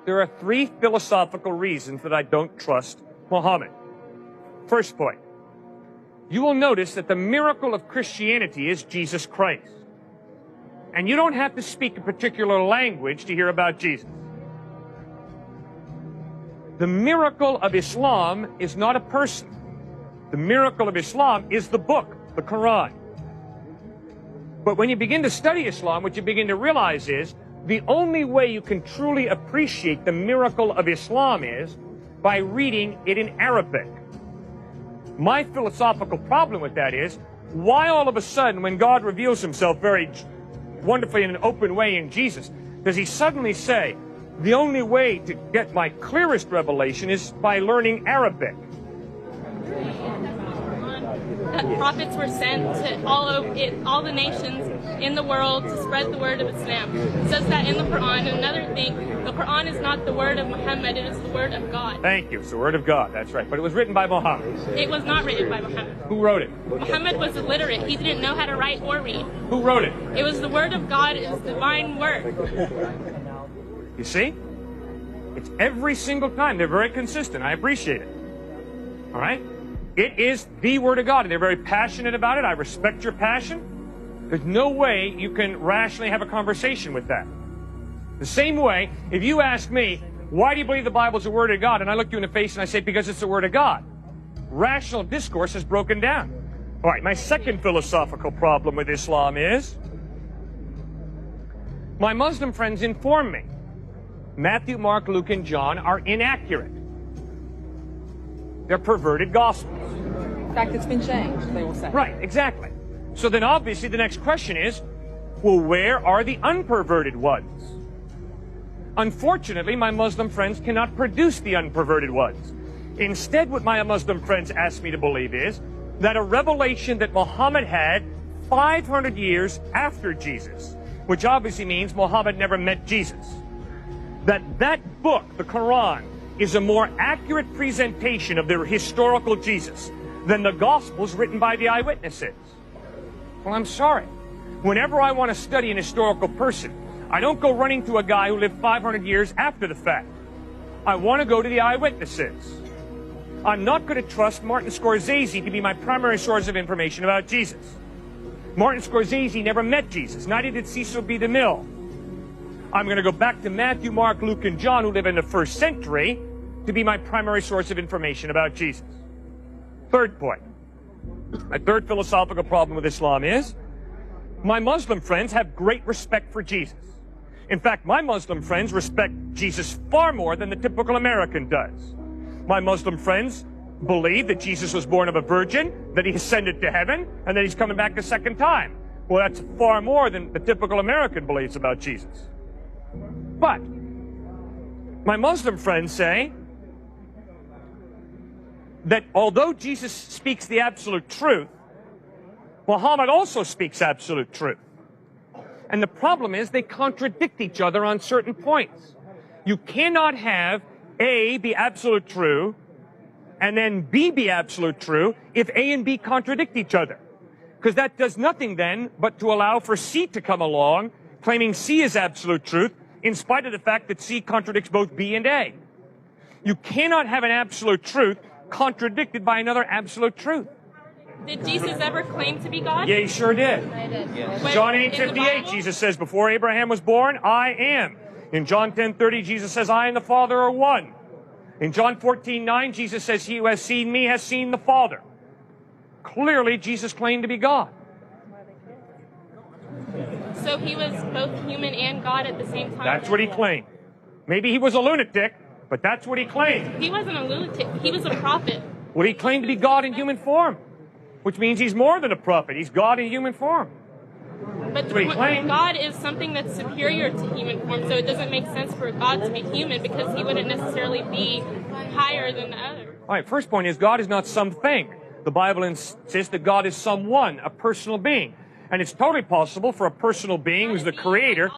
There are three philosophical reasons that I don't trust Muhammad. First point, you will notice that the miracle of Christianity is Jesus Christ. And you don't have to speak a particular language to hear about Jesus. The miracle of Islam is not a person. The miracle of Islam is the book, the Quran. But when you begin to study Islam, what you begin to realize is the only way you can truly appreciate the miracle of Islam is by reading it in Arabic. My philosophical problem with that is, why all of a sudden, when God reveals himself very wonderfully in an open way in Jesus, does he suddenly say, the only way to get my clearest revelation is by learning Arabic? Prophets were sent to all the nations in the world to spread the word of Islam. It says that in the Quran. And another thing, the Quran is not the word of Muhammad, it is the word of God. Thank you. It's the word of God. That's right. But it was written by Muhammad. It was not written by Muhammad. Who wrote it? Muhammad was illiterate. He didn't know how to write or read. Who wrote it? It was the word of God. It is the divine word. You see? It's every single time. They're very consistent. I appreciate it. All right? It is the Word of God, and they're very passionate about it. I respect your passion. There's no way you can rationally have a conversation with that. The same way, if you ask me, why do you believe the Bible is the Word of God? And I look you in the face and I say, because it's the Word of God. Rational discourse has broken down. All right, my second philosophical problem with Islam is, my Muslim friends inform me Matthew, Mark, Luke, and John are inaccurate. They're perverted gospels. In fact, it's been changed, they will say. Right, exactly. So then obviously the next question is, well, where are the unperverted ones? Unfortunately, my Muslim friends cannot produce the unperverted ones. Instead, what my Muslim friends ask me to believe is that a revelation that Muhammad had 500 years after Jesus, which obviously means Muhammad never met Jesus, that book, the Quran, is a more accurate presentation of the historical Jesus than the Gospels written by the eyewitnesses. Well, I'm sorry. Whenever I want to study an historical person, I don't go running to a guy who lived 500 years after the fact. I want to go to the eyewitnesses. I'm not going to trust Martin Scorsese to be my primary source of information about Jesus. Martin Scorsese never met Jesus, neither did Cecil B. DeMille. I'm going to go back to Matthew, Mark, Luke, and John, who live in the first century, to be my primary source of information about Jesus. Third point. My third philosophical problem with Islam is, my Muslim friends have great respect for Jesus. In fact, my Muslim friends respect Jesus far more than the typical American does. My Muslim friends believe that Jesus was born of a virgin, that he ascended to heaven, and that he's coming back a second time. Well, that's far more than the typical American believes about Jesus. But my Muslim friends say that although Jesus speaks the absolute truth, Muhammad also speaks absolute truth. And the problem is they contradict each other on certain points. You cannot have A be absolute true and then B be absolute true if A and B contradict each other. Because that does nothing then but to allow for C to come along, claiming C is absolute truth, in spite of the fact that C contradicts both B and A. You cannot have an absolute truth contradicted by another absolute truth. Did Jesus ever claim to be God? Yeah, he sure did. John 8:58, Jesus says, before Abraham was born, I am. In John 10:30, Jesus says, I and the Father are one. In John 14:9, Jesus says, he who has seen me has seen the Father. Clearly, Jesus claimed to be God. So he was both human and God at the same time? That's what he claimed. Maybe he was a lunatic, but that's what he claimed. He wasn't a lunatic. He was a prophet. Well, he claimed to be God in human form, which means he's more than a prophet. He's God in human form. But God is something that's superior to human form, so it doesn't make sense for God to be human because he wouldn't necessarily be higher than the other. All right, first point is God is not something. The Bible insists that God is someone, a personal being. And it's totally possible for a personal being who's the creator